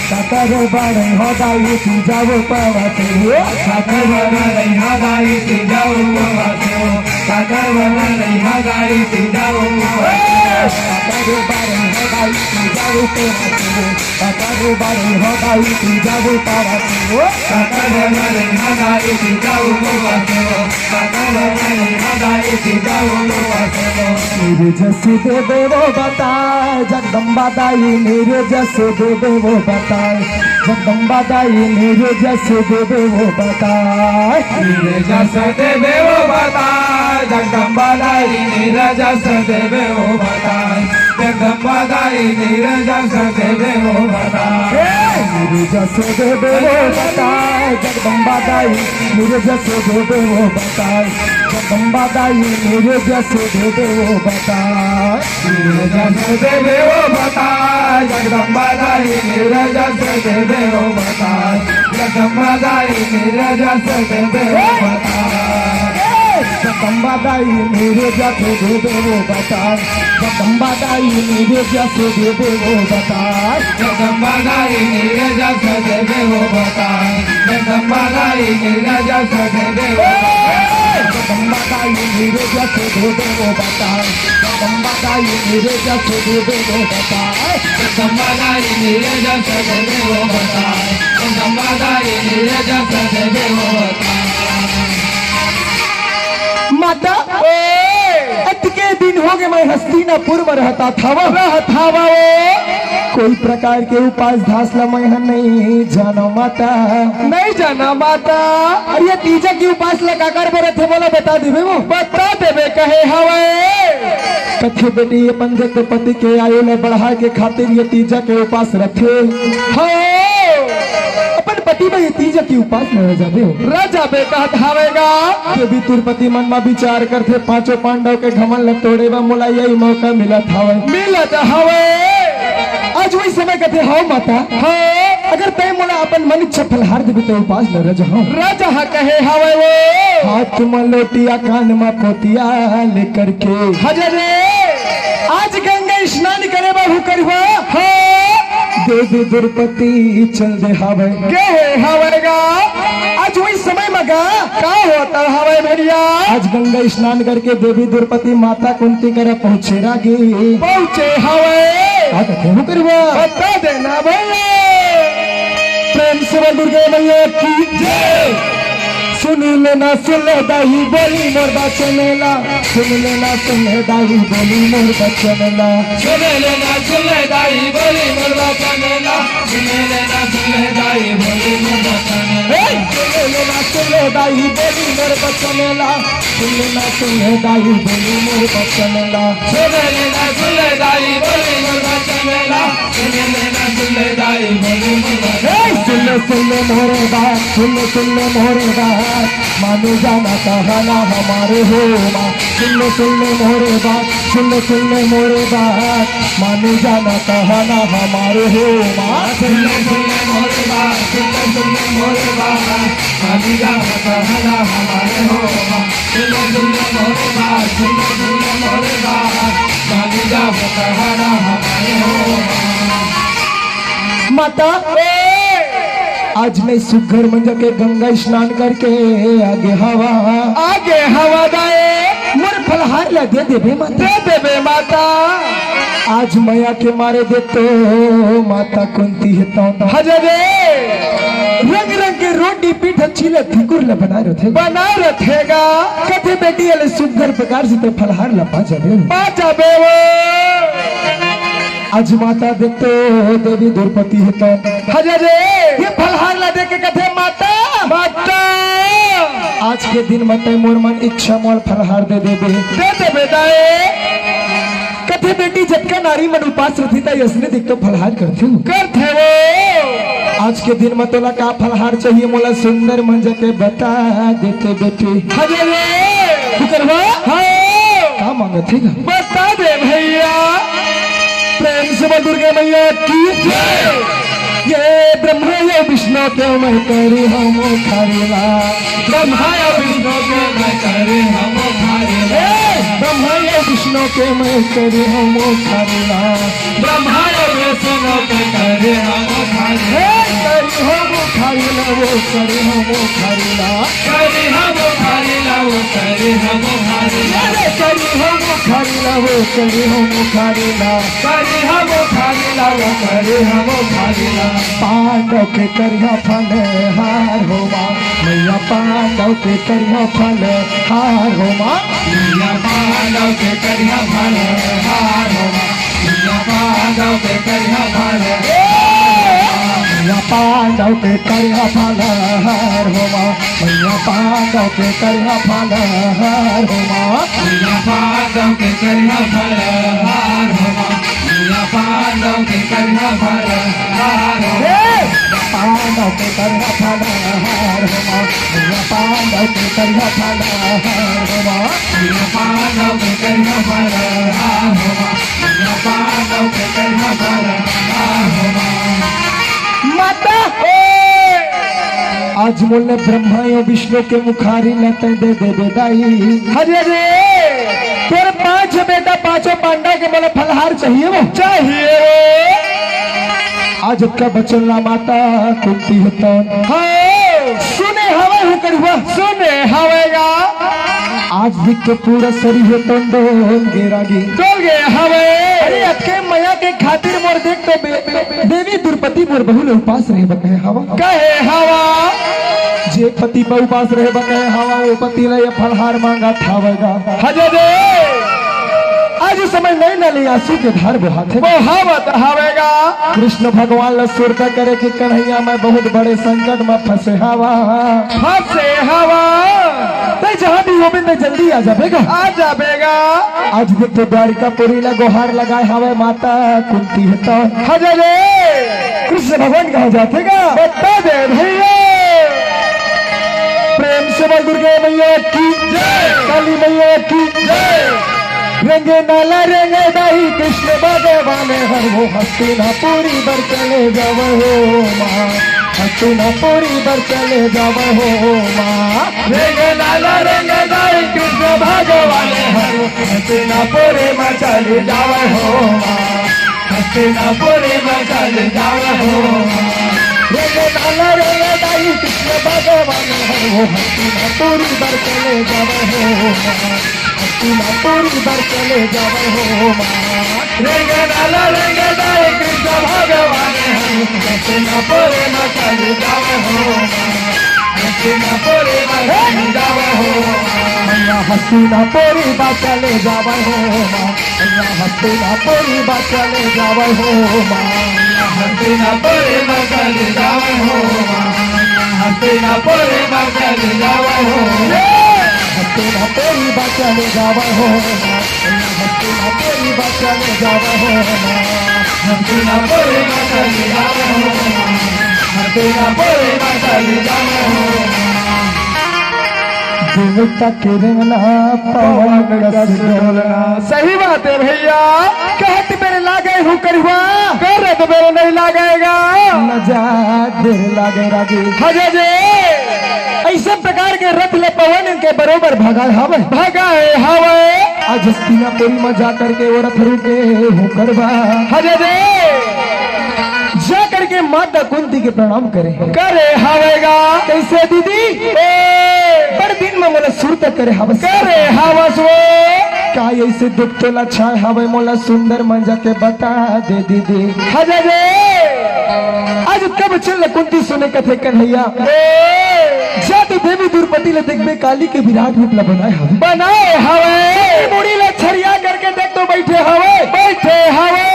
साकर बारे हदाई तू जाओ पावाते साकर बारे हदाई तू जाओ पावाते साकर बारे हदाई तू जाओ साकर बारे हदाई तू जाओ पावाते साकर बारे हदाई तू जाओ पावाते साकर बारे हदाई तू जाओ पावाते साकर बारे हदाई तू जाओ पावाते मेरे जैसे देवे वो बताए जगदम्बा दाई मेरे जैसे देवे वो बताए जगदम्बा दाई मेरे जैसे देवे वो बताए मेरे जैसे देवे वो बताए जगदम्बा दाई मेरे जैसे देवे वो बताए जगदम्बा दाई मेरे जैसे देवे वो बताए मेरे जैसे देवे वो बताए जगदम्बा दाई मेरे जैसे देवे वो बताए जगदम्बा दाई मेरे जैसे देवे वो बताए मेरे जैसे देवे वो बताए जगदम्बा दाई मेरे जैसे देवे वो बताए जगदम्बा दाई मेरे जैसे देवे वो बताए जगदम्बा दाई मेरे जैसे देवे वो बताए जगदम्बा दाई मेरे जैसे देवे वो बताए जगदम्बा दाई मेरे जैसे देवे वो बताए जगदम्बा दाई मेरे जैसे देवे वो जगदम्बा दाई मेरे जैसे देवे वो बताए जगदम्बा दाई मेरे जैसे देवे वो बताए जगदम्बा दाई मेरे जैसे देवे वो बताए जगदम्बा दाई मेरे जैसे देवे वो बताए माता इतने दिन हो गए मैं हस्तिनापुर में रहता था वो कोई प्रकार के उपास धासला मैं नहीं जाना माता नहीं जाना माता। अरे तीजा की उपास लगा कर बोले थे बोला बता देवे वो बता देवे कहे हवे कथे बेटी ये पंजे के पति के आयु में बढ़ा के खातिर ये तीजा के उपास रखे अपन पति में ये तीजा की उपास न रह जावे हो राजा बेटा धावेगा देवी तिरुपति मन में विचार करते पांचों पांडव के घमन ल तोड़े व मोला यही मौका मिला था मिलत हवे आज वही समय कहते हाँ माता अगर तय मोला अपन मन इच्छा फलहार देवी तो उपास न रह जाओ राजा कहे हवे वो हाथ में लोटिया कान में पोतिया लेकर के हजरे आज गंगा स्नान करे बाबू करवा देवी द्रौपदी चल दे हवे के हवेगा आज वही समय मगा का होता हवे भैया आज गंगा स्नान करके देवी द्रौपदी माता कुंती करे पहुंचे रागी पहुंचे हवे करवा बता देना भैया प्रेम से बोल दुर्गा मैया की जय सुन लेना सुन ले दाही बोली मोर बचनेला सुन लेना सुन ले दाही बोली मोर बचनेला सुन लेना सुन ले दाई बोली मोर बचनेला सुन लेना सुन ले दाई बोली मोर बचनेला सुन लेना सुन ले दाही बोली मोर बचनेला सुन लेना सुन ले दाही बोली मोर बचनेला सुन लेना सुन ले दाई बोली मोर बचनेला सुन लेना सुन ले दाई बोली मोर बचनेला सुन ले मोरे बात सुन ले मोरे बात मानो जाना कहना हमारे हो माँ सुन ले मोरे बात सुन ले मोरे बात मानो जाना कहना हमारे हो माँ सुन ले मोरे बात सुन ले मोरे बात मानी जाना कहना हमारे हो माँ सुन ले मोरे बात सुन ले मोरे बात मानी जाना कहना हमारे हो माता आज मैं सुघर मंजा के गंगा स्नान करके आगे हवा दाए मोर फलहार ला दे देवे माता दे देवे माता आज मैया के मारे दे तो माता कुंती है तो हजरे रंग रंग के रोटी पीठ चीला ठिकुर ला बना रहे थे बना रखेगा कथे बेटी वाले सुघर प्रकार से तो फलहार ला पा जावे वो आज माता देखते देवी द्रौपदी है तो हजरे ये फलहार ला दे के कथे माता आज के दिन मत मोर मन इच्छा मोल फलहार दे देवे दाए कथे बेटी झटका नारी मन उपास रथी ता यसने दिख तो फलहार करते हो वो आज के दिन में तोला का फलहार चाहिए मोला सुंदर मंजा के बता देते बेटी हजरे तू करवा का मांगत है बता दे भैया प्रेम से बोल दुर्गा मैया की जय ये ब्रह्मा ये विष्णु के मैं करी हम खारेला ब्रह्मा या विष्णु के मैं करे हम खारेला ब्रह्मा ये विष्णु विष्णु के मैं करे हम खारिला ब्रह्मांड विष्णु के करे हम खारिला करी हम खारिला वो करे हम खारिला करे हम खारिला वो करे हम खारिला करी हम खारिला वो करे हम खारिला करे हम खारिला वो करे हम खारिला पांडव के करिया फल हार हो माँ मैया पांडव के करिया फल हार हो माँ मैया पांडव के करिया फल हार हो माँ मैया पांडव के करिया फल मैया पांडव के करिया फल हार हो माँ मैया पांडव के करिया फल हार हो माँ मैया पांडव के करिया फल हार हो माँ मैया पांडव के करिया फल हार हो पांडव के करिया फल हार हो माँ मैया पांडव के करिया फल हार हो माँ मैया पांडव के करिया फल हार हो माँ मैया पांडव के करिया फल हार हो माँ माता आज मोले ब्रह्मा या विष्णु के मुखारी लेते दे दे बेदाई हरे रे तेरे 5 बेटा 5 पांडा के बोले फलहार चाहिए वो चाहिए आज का बचन ला माता कुंती होता हाँ सुने हवा हो करुआ सुने हवेगा आज दिख के पूरा शरीर होता डोल गेरागी डोल गए हवे अरे अक्के मैया के खातिर मोर देख तो देवी द्रौपदी मोर बहुल उपास रहे बकहे हवा कहे हवा जे पति पर उपास रहे बकहे हवा वो पति ले फलहार मांगा थावेगा हजे रे आज समय नहीं न ले आंसू के धार बहाते वो हवत हवेगा कृष्ण भगवान ल सुरता करे कि कन्हैया मैं बहुत बड़े संकट में फंसे हवा फंसे हवा ते जहाँ भी हो बिंदे जल्दी आ जाएगा आ जाएगा आज देख तो द्वारिकापुरी ला गुहार लगाए हवे माता कुंती होता हजे रे कृष्ण भगवान कहा जातेगा बता दे भैया प्रेम से बोल दुर्गे मैया की जय काली मैया की जय रंगे नाला रंगे दाई कृष्ण भगवान हर वो हस्तिनापुरी बर चले जाव हो माँ हस्तिनापुरी बर चले जाव हो माँ रंग लाला रंग दाई कृष्ण भगवान हर हस्तिनापुरी में चल जावे हो माँ हस्तिनापुरी में चल जावे हो माँ रंगे नाला रंगे दाई कृष्ण भगवान हर वो हस्तिनापुरी बर चले जाव हो माँ हस्तिनापुरी बर चले जाव हो माँ रंग लाला रंग दाई कृष्ण भगवान हर हस्तिनापुरी में चल जावे हो माँ हस्तिनापुरी में चल जावे हो मैया हस्तिनापुरी बा चले जाव हो माँ मैया हस्तिनापुरी बा चले जाव हो माँ हस्तिनापुरी में चल जावे हो माँ हस्तिनापुरी में चल जावे हो हस्तिनापुरी बा चले जाव हो माँ हस्तिनापुरी बा चले जाव हो माँ हस्तिनापुरी में चल जावे हो माँ हस्तिनापुरी में चल जावे हो देवता के रंगना पवन का डोलना सही बात है भैया कहत मेरे लागे हूँ करुआ कर तो मेरे नहीं लागेगा न जा देर लागे रागी हजे जे ऐसे प्रकार के रथ ले पवन के बरोबर भगाए हवे भगाए हवे आज हस्तिनापुरी में जा करके वो रथ रुके हूँ करवा हजे जे जा करके माता कुंती के प्रणाम करे करे हवेगा कैसे दीदी पर दिन में मोला सुरत करे हवस करे हवस वो का ऐसे दुख तोला छाए हवे मोला सुंदर मंजा के बता दे दीदी हजे जे आज कब चल कुंती सुने कथे कन्हैया जा तो देवी द्रौपदी ले देखबे काली के विराट रूप ला बनाए हवे मुड़ी ले छरिया करके देख तो बैठे हवे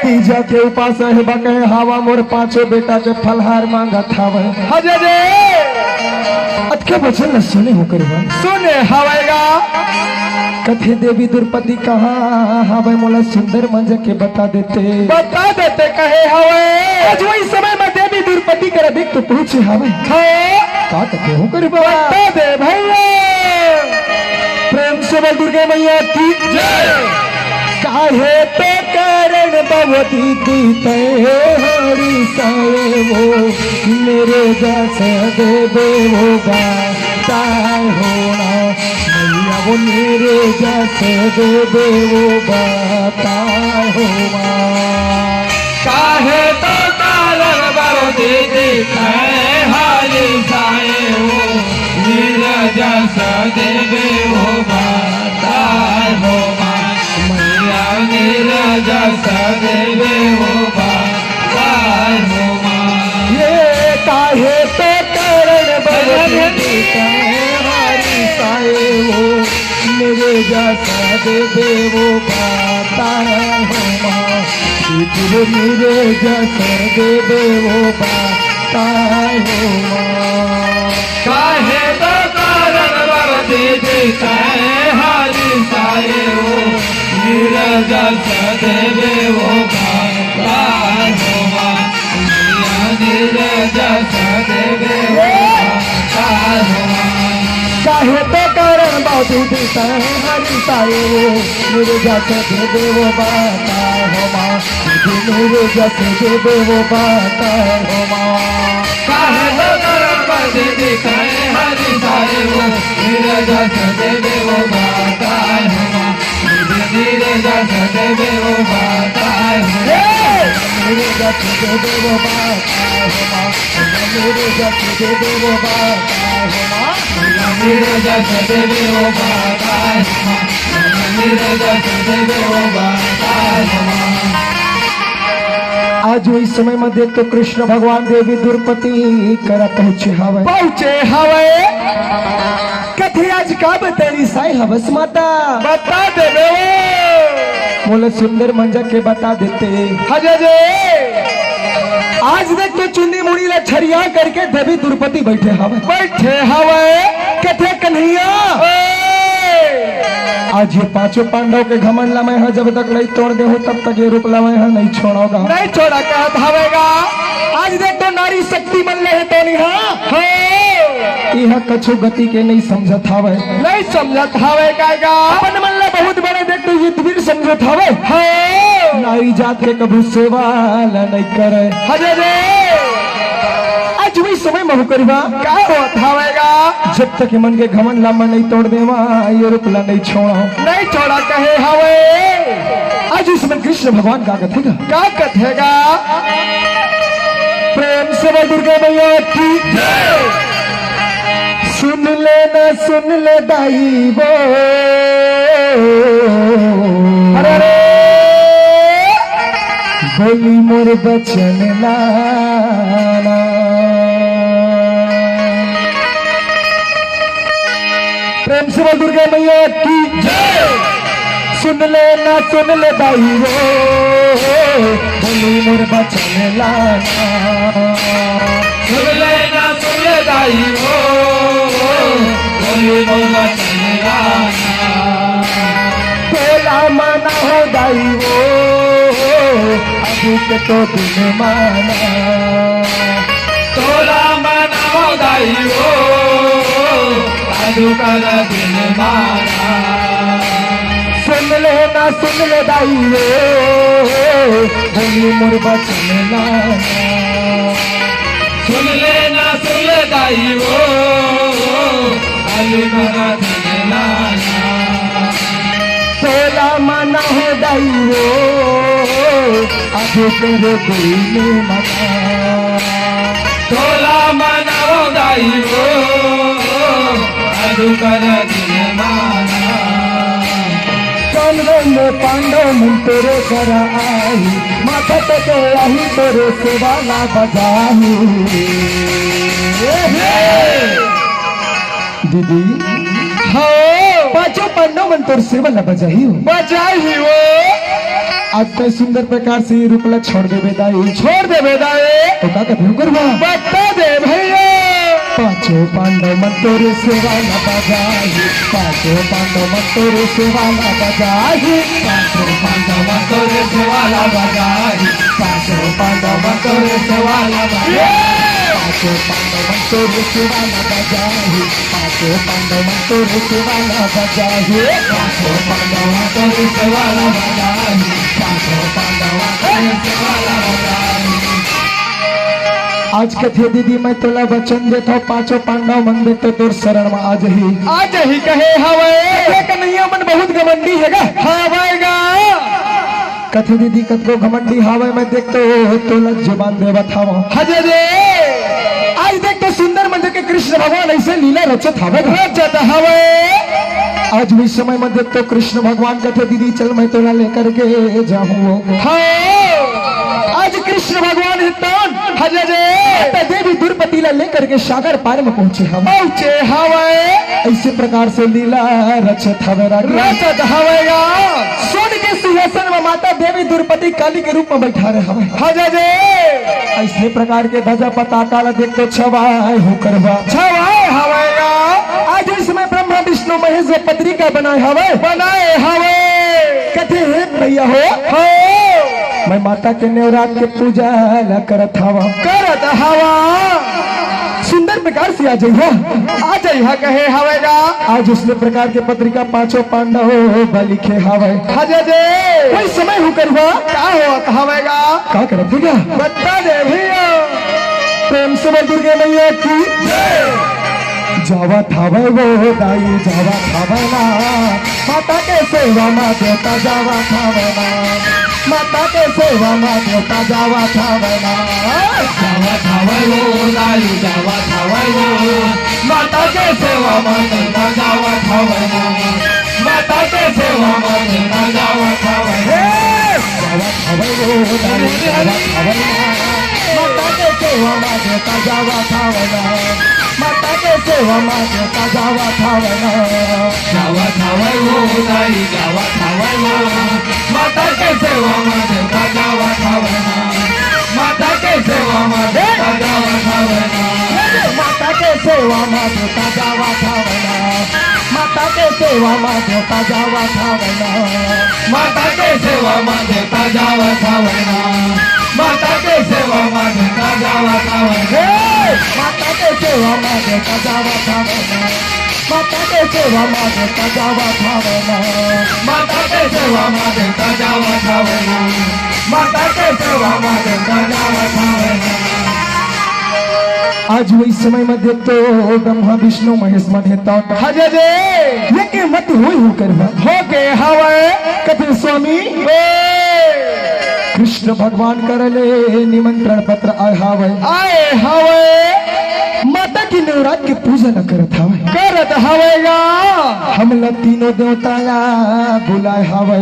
तीजा के उपास है बके हवा मोर 5 बेटा के फलहार मांगा थावे हजे जे अतके बचन न सुने हो करवा सुने हवेगा कथे देवी द्रौपदी कहाँ हवे मोला सुंदर मंजा के बता देते कहे हवे आज वही समय में देवी द्रौपदी कर देख तो पूछे हवे का कथे हो करवा बता दे भैया प्रेम से बोल दुर्गे मैया की जय काहे तो कारण भगवती दीते हरि साए वो मेरे जैसे देवे होगा ताय होना मैया वो मेरे जैसे दे दे वो बताए हो माँ। काहे तो कारण बर दीदी है हाली साए हो नीरज सदेवे हो बताए हो माँ मैया नीरज सदेवे हो बताए हो माँ। ये काहे तो कारण बरदी हारी साए हो मेरे जैसा दे दे वो बताए हो माँ। मेरे जैसा दे दे वो बताए हो माँ। काहे तो कारण बरदी है हारी साए हो नीरज सदेवे हो बताए हो माँ मैया नीरज सदेवे हो बताए हो माँ। चाहे तो कारण बाजू देता है हरी साए हो मेरे जैसे दे दे वो बताए हो माँ। मेरे जैसे दे दे वो बताए हो माँ। काहे तो कारण बरदी है हारी साए हो नीरज सदेवे हो बताए हो माँ नीरज सदेवे हो बताए हो मेरे जैसे दे दे वो बताए हो माँ। मेरे जैसे दे दे वो बताए हो माँ। नीरज सदेवे हो बताए हो माँ नीरज सदेवे हो बताए हो माँ। आज इस समय में देख तो कृष्ण भगवान देवी द्रौपदी करा पहुँचे हवे कथे आज का तेरी साई हवस माता बता दे बोले सुंदर मंजा के बता देते हजे आज देख तो चुन्नी मुड़ी ला छरिया करके देवी द्रौपदी बैठे हवे कथे कन्हैया आज ये पांचों पांडव के घमंड ला मैं जब तक नहीं तोड़ दे हो तब तक ये रूप ला मैं नहीं छोड़ोगा नहीं छोड़ा कहत हवेगा। आज देख तो नारी शक्ति मन ले है तो यह कछु गति के नहीं समझत हवे नहीं समझत हवेगा अपन मन ले बहुत बड़े देख तो युद्धवीर समझत हवे नारी जात के कभू सेवा ला नहीं करे हजे आज वही समय महु करवा का होत हवेगा जब तक मन के घमंड ला मैं नहीं तोड़ देवा ये रूप ला नहीं छोड़ा नहीं छोड़ा कहे हवे। आज इस समय कृष्ण भगवान का कथेगा का कथेगा प्रेम से बोल दुर्गा मैया की सुन ले दाई वो अरे बोली मोर बचन लाना प्रेम से बोल दुर्गा मैया की सुन ले दाई वो बोली मोर बचन लाना सुन ले दाई हो बोली मोर बचन लाना तोला माना हो दाई वो अभी के तो दिन माना तोला मना हो दाई हो अजू कर दिन माना सुन ले दाई वो बोली मोर बचन लाना सुन ले दाई हो अजू कर दिन लाना तोला माना हो दाई वो अभी तेरे दिल में मना तोला मना हो दाई हो अजू कर दिन माना पांडव मन तेरे घर आई माथा पे आई तेरे सेवाला बजाई दीदी हो पांचों पांडव मन तेरे सेवाला बजाई बजाई वो आज तो सुंदर प्रकार से ये रूपला छोड़ दे बेदाई छोड़ दे बेदाए तो का कहते हो करवा बता दे भैया पांचों पांडव मन तेरे सेवाला बजाई पांचों पांडव मन तेरे सेवाला बजाई पांचों पांडव तोरे सेवाला बजाई पांचों पांडव तोरे सेवाला बजाई पांचों पांडव मन तेरे सेवाला बजाई पांचों पांडव मन तेरे सेवाला बजाई पांचों पांडव तोरे सेवाला बजाई पांचों पांडव तोरे सेवाला बजाई आज कथे दीदी मैं तोला वचन देता पांचों पांडव मंदिर तो तोर शरण में आज ही कहे हवे कन्हैया मन बहुत घमंडी है हवेगा कथे दीदी कतको घमंडी हावे मैं देखतो तोला जुबान देवा था हजे रे आज देख तो सुंदर मंदिर के कृष्ण भगवान ऐसे लीला रचत हवे आज भी समय में देख तो कृष्ण भगवान कथे दीदी चल मैं तोला लेकर के जाऊँ आज कृष्ण भगवान हितन हजे रे देवी द्रौपदी ला लेकर के सागर पार में पहुंचे हवे ऐसे प्रकार से लीला रचत हवेगा सोने के सिंहासन में माता देवी द्रौपदी काली के रूप में बैठा रहे हवे हजे रे ऐसे प्रकार के ध्वजा पताका ला देख तो छवाए होकर हवेगा आज इस समय ब्रह्मा विष्णु महेश जो पत्रिका बनाए हवे कथे हे भैया हो मैं माता के नेवरात के पूजा ला करत हवा सुंदर प्रकार से आ जाइए कहे हवेगा आज उसने प्रकार के पत्रिका पांचों पांडव लिखे हवे हजे रे कोई समय होकर का होत हवेगा का करत है क्या बता दे भैया प्रेम से बोल दुर्गे मैया की जावा थावे वो दाई जावा थावे ना माता के सेवा में देवता जावा थावे ना माता के सेवा में देवता जावा थावे ना जावा थावे वो दाई जावा थावे वो माता के सेवा में देवता जावा थावे ना माता के सेवा में देवता जावा थावे जावा थावे वो दाई जावा थावे ना माता के सेवा में देवता जावा थावे ना माता के सेवा में देवता जावा थावे ना जावा थावे वो दाई जावा थावे वो माता के सेवा में देवता जावा थावे ना माता के सेवा में देवता जावा थावे ना माता के सेवा में देवता जावा थावे ना माता के सेवा में देवता जावा थावे ना माता के सेवा में देवता जावा थावे ना माता के सेवा में देवता जावा थावे ना माता के सेवा में देवता जावा थावे ना माता के सेवा में देवता जावा थावे ना माता के सेवा में देवता जावा थावे ना माता के सेवा में देवता जावा थावे ना आज वही समय में देखते हो ब्रह्मा विष्णु महेश मन है हजे रे लेकिन मत हुई होकर हो के हवे कपिल स्वामी कृष्ण भगवान करले निमंत्रण पत्र आए हवे माता की नवरात्र की पूजा न करत हवेगा हमला तीनों देवता ला बुलाए हवे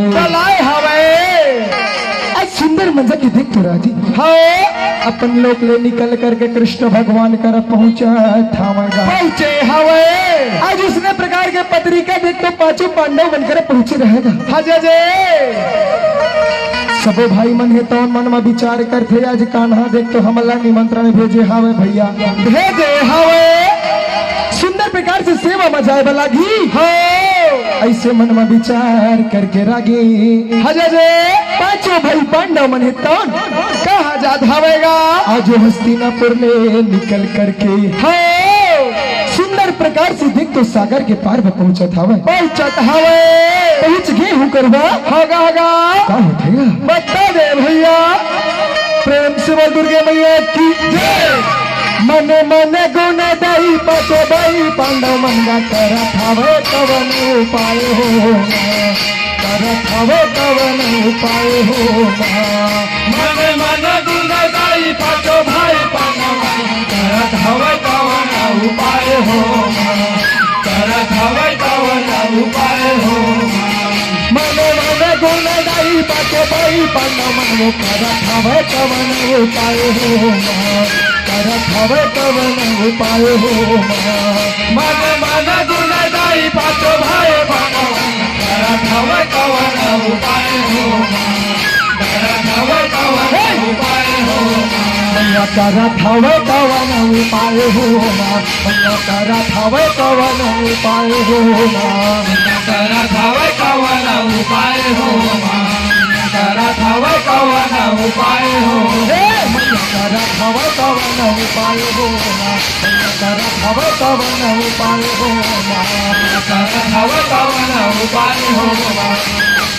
आज सुंदर मंजर की देख तो राजी अपन लोग ले निकल करके कृष्ण भगवान कर पहुंचे हवे आज उसने प्रकार के पत्रिका देख तो पांचों पांडव बनकर पहुंचे रहेगा हजे रे सबो भाई मन है तो मन में विचार करते आज कान्हा देख तो हमला निमंत्रण भेजे हवे भैया भेजे हवे सुंदर प्रकार से सेवा में जाए वाला घी ऐसे मन में विचार करके रागी हजे रे पांचों भाई पांडव मन है तो कहा जात हवेगा आज हस्तिनापुर ले निकल करके सुंदर प्रकार से देख तो सागर के पार में पहुंचत हवे पहुंच गए हूँ करवा होगा का होतेगा बता दे भैया प्रेम से बोल दुर्गे मैया की मने मने गुण दई पाचो भाई पांडव मंगा करत हवे कवन उपाय हो करत हवे कवन उपाय हो मन मन गुण दई पाचो भाई पांडव करत हवे कवन उपाय हो करत हवे कवन उपाय हो मने मने गुण दई पाचो भाई पांडव मंगा करत हवे कवन उपाय हो करत हवे कवन उपाय हो मन मन गुण दई पाचो भाई पांडव करत हवे कवन उपाय हो करत हवे कवन उपाय हो करत हवे कवन उपाय हो करत हवे कवन उपाय हो करत हवे कवन उपाय हो करत हवे कवन उपाय हो करत हवे कवन उपाय हो करत हवे कवन उपाय हो करत हवे कवन उपाय हो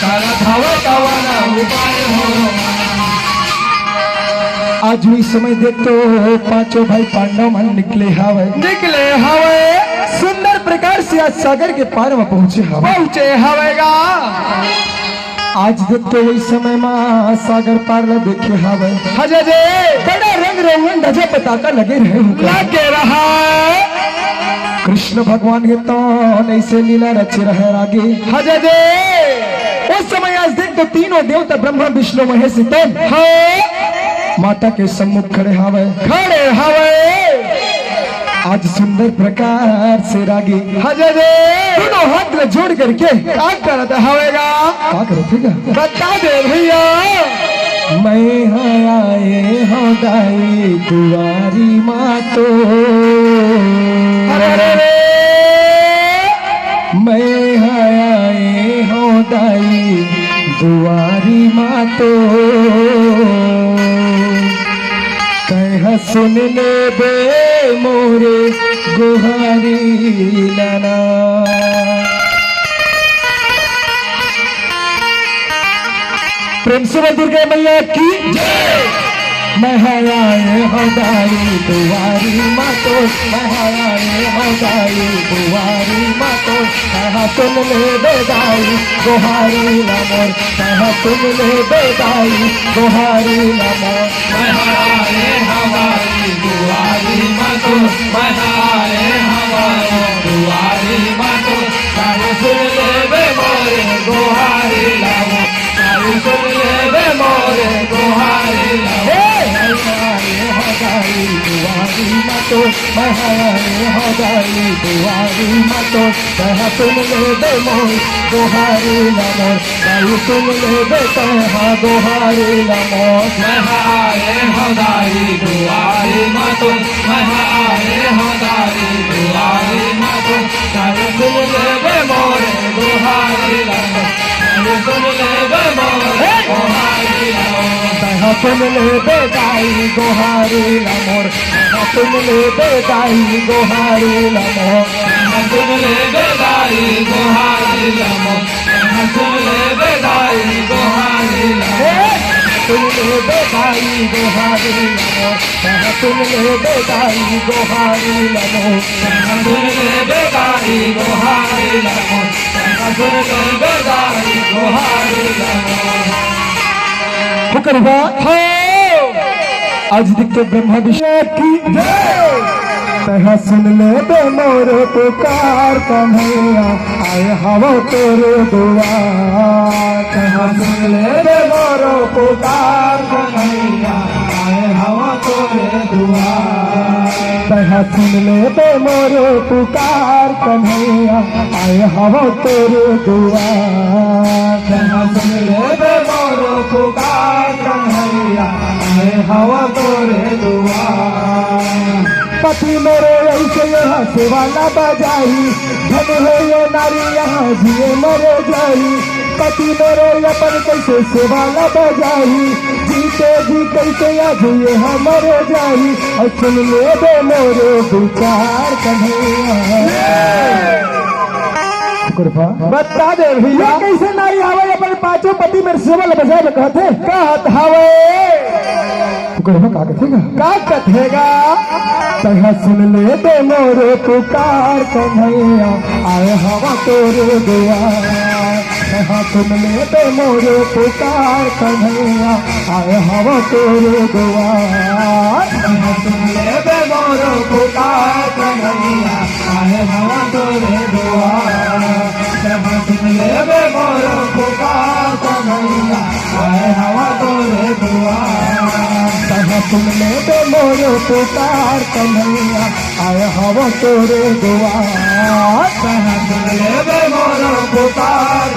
करत हवे कवन उपाय हो आज भी समय देख तो पांचों भाई पांडव मन निकले हवे सुंदर प्रकार से आज सागर के पार में पहुंचे हवेगा। आज देख तो वही समय में सागर पार ला देखे हवे हजे जे बड़ा रंग रोगन ध्वजा पताका लगे रहे लगे रहा कृष्ण भगवान के तो ऐसे लीला रचे रहे आगे हजे जे उस समय आज देख तो तीनों देवता ब्रह्मा विष्णु महेश माता के सम्मुख खड़े हवे आज सुंदर प्रकार से रागी हजे जे दोनों हाथ में जोड़ करके क्या करता हवेगा क्या करेगा बता दे भैया। मैं आए हो दाई दुआरी मातो अरे मैं आए हो दाई दुआरी मातो कह सुन ले बे मोरे गुहारी लाना। प्रेम से दुर्गा मैया की मैं आए हो दाई दुआरी मातो मैं आए हो दाई दुआरी मातो कहा सुन ले बेदाई गुहारी लामोर कहा सुन ले बेदाई गुहारी लामोर हमारे हमारी दुआरी मातो हमारे हमारी दुआरी मातो सारे सुन ले बे मोरे गुहारी लामो सारे सुन ले बे मोरे गुहारी लामो दुआरी मातो महारानी हो दाई दुआरी मातो कहा सुन ले बे मोर गुहारी लामोर दाई सुन ले बे कहा गुहारी लामोर हमारे हमारी दुआरी मातो हमारे हमारी दुआरी मातो सारे सुन ले बे मोरे गुहारी लामो सारे सुन ले बे मोरे गुहारी लामो कहा सुन ले बेदाई गुहारी लामोर कहा सुन ले बेदाई गुहारी लामोर सुन ले बेदाई गुहारी लामो सुन ले बेदाई गुहारी लामो सुन ले बेदाई गुहारी लामोर कहा सुन ले बेदाई गुहारी लामोर सुन ले बेदाई गुहारी लामो सुन ले बेदाई गुहारी लामो हुक्र हुआ आज दिखते ब्रह्मा विष्णु की कहा सुन ले बे मोर पुकार कन्हैया आए हवा तेरे दुआर कहा सुन ले बे मोर पुकार कन्हैया आए हवा तेरे दुआर कहा सुन ले बे मोर पुकार कन्हैया आए हवा तेरे दुआर कहा सुन ले बे मोर पुकार कन्हैया आए हवा तेरे दुआर पति मेरे ऐसे यहाँ सेवाला बजाई धन हो ये नारी यहाँ जिए मरे जाई पति मेरे अपन कैसे सेवाला बजाई जीते जी कैसे आज ये मरे जाई और सुन ले दे मोरे विचार कन्हैया कृपा बता दे भैया कैसे नारी हवे अपन पांचों पति मेरे सेवाला बजाए कहते कहत हवे कृपा का कथेगा कहा सुन ले दे मोरे पुकार कन्हैया आए हवा तोरे दुआर कहा सुन ले दे मोरे पुकार कन्हैया आए हवा तोरे दुआर कहा सुन ले दे मोरे पुकार कन्हैया आए हवा तोरे दुआर कहा सुन ले दे मोरे पुकार कन्हैया आए हवा तोरे दुआर कहा सुन ले दे मोरे पुकार कन्हैया आए हवा तोरे दुआर कहा सुन ले दे मोरे पुकार